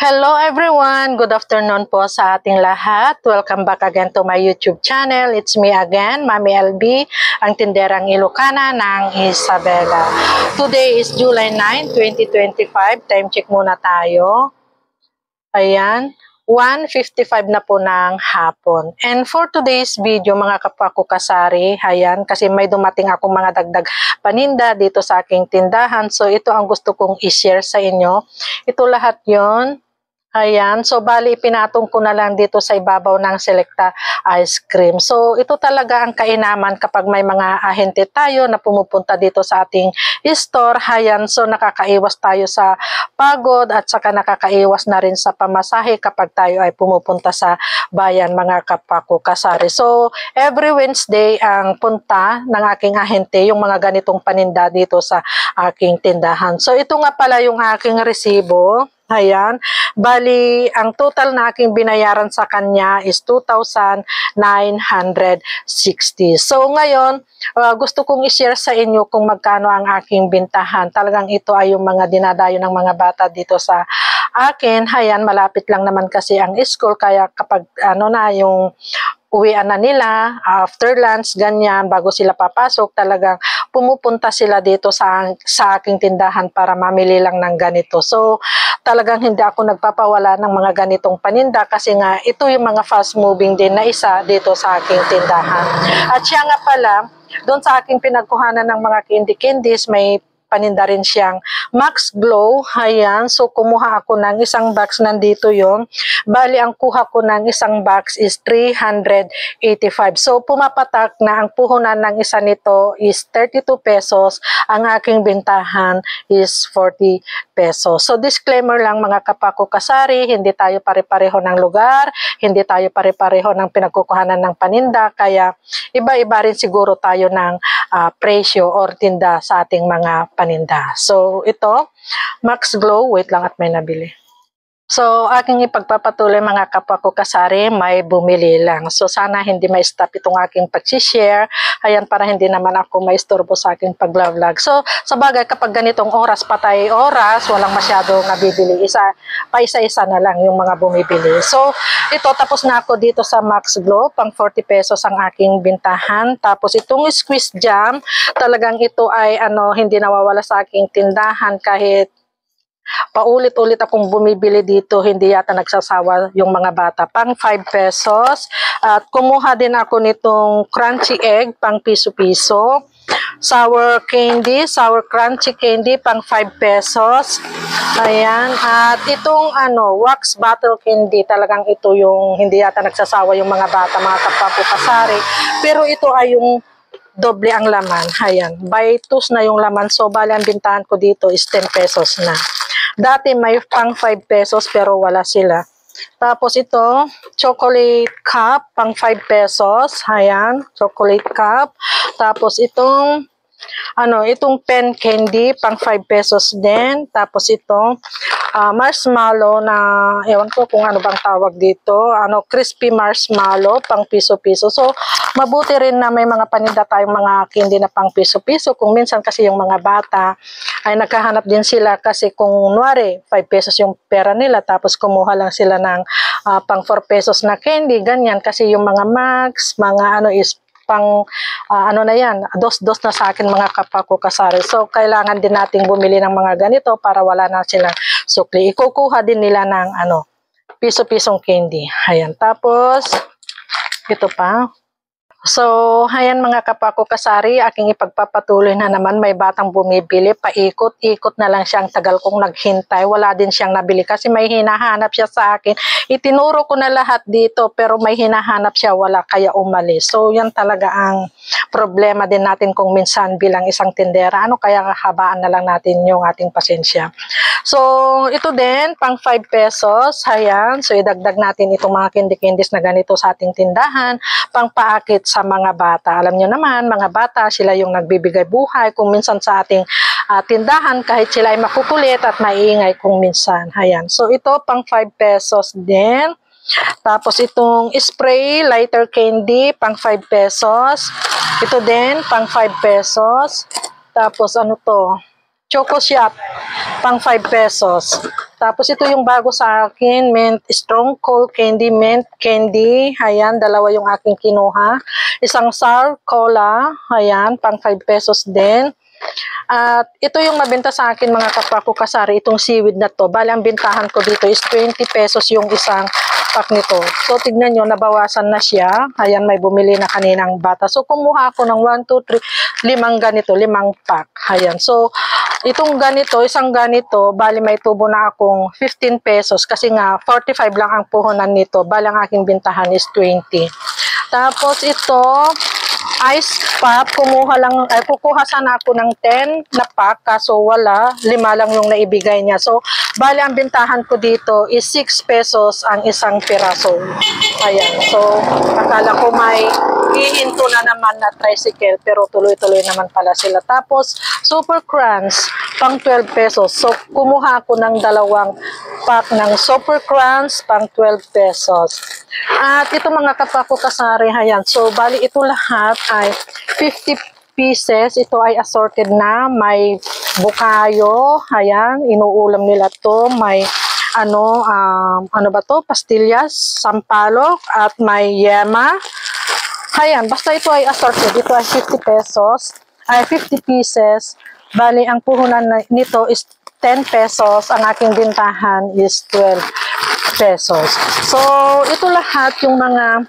Hello everyone! Good afternoon po sa ating lahat. Welcome back again to my YouTube channel. It's me again, Mami LB, ang tinderang Ilocana ng Isabela. Today is July 9, 2025. Time check muna tayo. Ayan, 1:55 na po ng hapon. And for today's video, mga kapwa ko kasari, ayan, kasi may dumating ako mga dagdag paninda dito sa aking tindahan. So ito ang gusto kong i-share sa inyo. Ito lahat yon. Ayan, so bali pinatong ko na lang dito sa ibabaw ng Selecta ice cream. So ito talaga ang kainaman kapag may mga ahente tayo na pumupunta dito sa ating store. Ayan, so nakakaiwas tayo sa pagod at saka nakakaiwas na rin sa pamasahe kapag tayo ay pumupunta sa bayan, mga kapwa ko kasari. So every Wednesday ang punta ng aking ahente yung mga ganitong paninda dito sa aking tindahan. So ito nga pala yung aking resibo. Ayan, bali ang total na aking binayaran sa kanya is 2,960. So ngayon, gusto kong i-share sa inyo kung magkano ang aking bintahan. Talagang ito ay yung mga dinadayo ng mga bata dito sa akin. Ayan, malapit lang naman kasi ang school, kaya kapag yung uwian na nila, after lunch, ganyan, bago sila papasok, talagang pumupunta sila dito sa aking tindahan para mamili lang ng ganito. So, talagang hindi ako nagpapawala ng mga ganitong paninda kasi nga ito yung mga fast moving din na isa dito sa aking tindahan. At siya nga pala, doon sa aking pinagkuhanan ng mga candies, may paninda rin siyang Max Glow. Ayan, so kumuha ako ng isang box, nandito yung. Bali, ang kuha ko ng isang box is 385. So pumapatak na ang puhunan ng isa nito is 32 pesos. Ang aking bintahan is 40 pesos. So disclaimer lang mga kapako kasari, hindi tayo pare-pareho ng lugar, hindi tayo pare-pareho ng pinagkukuhanan ng paninda, kaya iba-iba rin siguro tayo ng presyo or tinda sa ating mga paninda. So ito, Max Glow, wait lang at may nabili. So, aking ipagpapatuloy mga kapwa ko kasari, may bumili lang. So, sana hindi ma-stop itong aking pag-share. Ayan, para hindi naman ako ma-istorbo sa aking pag-vlog. So, sa bagay, kapag ganitong oras, patay oras, walang masyadong nabibili. Isa-isa na lang yung mga bumibili. So, ito, tapos na ako dito sa Max Glow. Pang 40 pesos ang aking bintahan. Tapos, itong squeeze jam, talagang ito ay hindi nawawala sa aking tindahan kahit paulit-ulit akong bumibili dito, hindi yata nagsasawa yung mga bata. Pang 5 pesos. At kumuha din ako nitong crunchy egg, pang piso-piso. Sour crunchy candy, pang 5 pesos. Ayan. At itong wax bottle candy, talagang ito yung hindi yata nagsasawa yung mga bata, mga kapapukasari. Pero ito ay yung doble ang laman. Ayan. By 2 na yung laman. So, bali ang bintahan ko dito is 10 pesos na. Dati may pang 5 pesos pero wala sila. Tapos ito, chocolate cup, pang 5 pesos. Ayan, chocolate cup. Tapos itong pen candy, pang 5 pesos din. Tapos ito, marshmallow na, ewan ko kung ano bang tawag dito, crispy marshmallow, pang piso-piso. So, mabuti rin na may mga paninda tayong mga candy na pang piso-piso. Kung minsan kasi yung mga bata ay naghahanap din sila kasi kung kunwari 5 pesos yung pera nila, tapos kumuha lang sila ng pang 4 pesos na candy, ganyan. Kasi yung mga Max, mga is pang na yan, dos-dos na sa akin mga kapwa ko kasari. So, kailangan din nating bumili ng mga ganito para wala na silang sukli. Ikukuha din nila ng piso-pisong candy. Ayan. Tapos, ito pa. So, ayan mga kapwa ko kasari, aking ipagpapatuloy na naman, may batang bumibili, paikot-ikot na lang siyang tagal kong naghintay, wala din siyang nabili kasi may hinahanap siya sa akin. Itinuro ko na lahat dito pero may hinahanap siya, wala, kaya umalis. So, yan talaga ang problema din natin kung minsan bilang isang tindera, kaya habaan na lang natin yung ating pasensya. So, ito din, pang 5 pesos, ayan, so idagdag natin itong mga candy-candies na ganito sa ating tindahan, pang paakit sa mga bata. Alam nyo naman, mga bata, sila yung nagbibigay buhay kung minsan sa ating tindahan, kahit sila ay makukulit at maiingay kung minsan. Ayan. So, ito pang 5 pesos din. Tapos, itong spray lighter candy, pang 5 pesos. Ito din, pang 5 pesos. Tapos, Choco Shop, pang 5 pesos. Tapos ito yung bago sa akin, mint strong cold candy, mint candy. Ayan, dalawa yung aking kinuha. Isang sour cola, ayan, pang 5 pesos din. At ito yung mabenta sa akin mga kapwa ko kasari, itong seaweed na to. Bali, ang bintahan ko dito is 20 pesos yung isang pack nito. So, tignan nyo, nabawasan na siya. Ayan, may bumili na kaninang bata. So, kumuha ako ng 1, 2, 3, 5 ganito, 5 pack. Ayan. So, itong ganito, isang ganito, bali may tubo na akong 15 pesos kasi nga 45 lang ang puhunan nito. Bali, ang aking bintahan is 20. Tapos ito, ice pop, kukuha sana ako ng 10 na pack, kaso wala, 5 lang yung naibigay niya. So, bali ang bintahan ko dito is 6 pesos ang isang piraso. Ayan, so, akala ko may hihinto na naman na tricycle, pero tuloy-tuloy naman pala sila. Tapos, Super Crunch, pang 12 pesos. So, kumuha ako ng 2 pack ng Super Crunch, pang 12 pesos. At ito mga kapako kasari, ayan. So, bali ito lahat ay 50 pieces. Ito ay assorted na. May bukayo, ayan, inuulam nila to. May ano ba to? Pastillas, sampalok, at may yema. Ayan, basta ito ay assorted. Ito ay 50 pesos. Ay 50 pieces. Bali, ang puhunan nito is 10 pesos. Ang aking bintahan is 12 pesos. So, ito lahat yung mga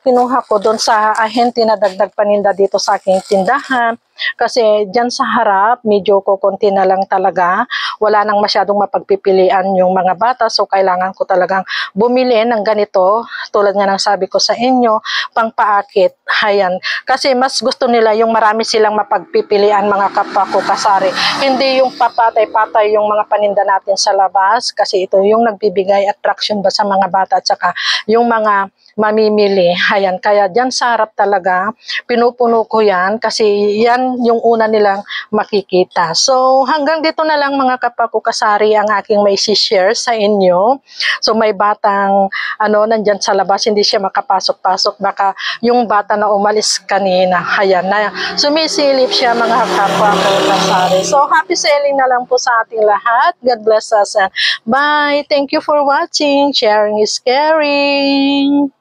kinuha ko doon sa ahente na dagdag paninda dito sa aking tindahan. Kasi dyan sa harap, medyo kukunti na lang talaga. Wala nang masyadong mapagpipilian yung mga bata. So, kailangan ko talagang bumili ng ganito. Tulad nga ng sabi ko sa inyo, pang paakit. Ayan. Kasi mas gusto nila yung marami silang mapagpipilian mga kapwa ko kasari. Hindi yung papatay-patay yung mga paninda natin sa labas. Kasi ito yung nagbibigay attraction ba sa mga bata at saka yung mga mamimili. Ayan, kaya dyan sa harap talaga, pinupuno ko yan kasi yan yung una nilang makikita. So, hanggang dito na lang mga kapako kasari ang aking may share sa inyo. So, may batang nandyan sa labas, hindi siya makapasok-pasok. Baka yung bata na umalis kanina, ayan, na sumisilip siya mga kapako kasari. So, happy selling na lang po sa ating lahat. God bless us and bye. Thank you for watching. Sharing is caring.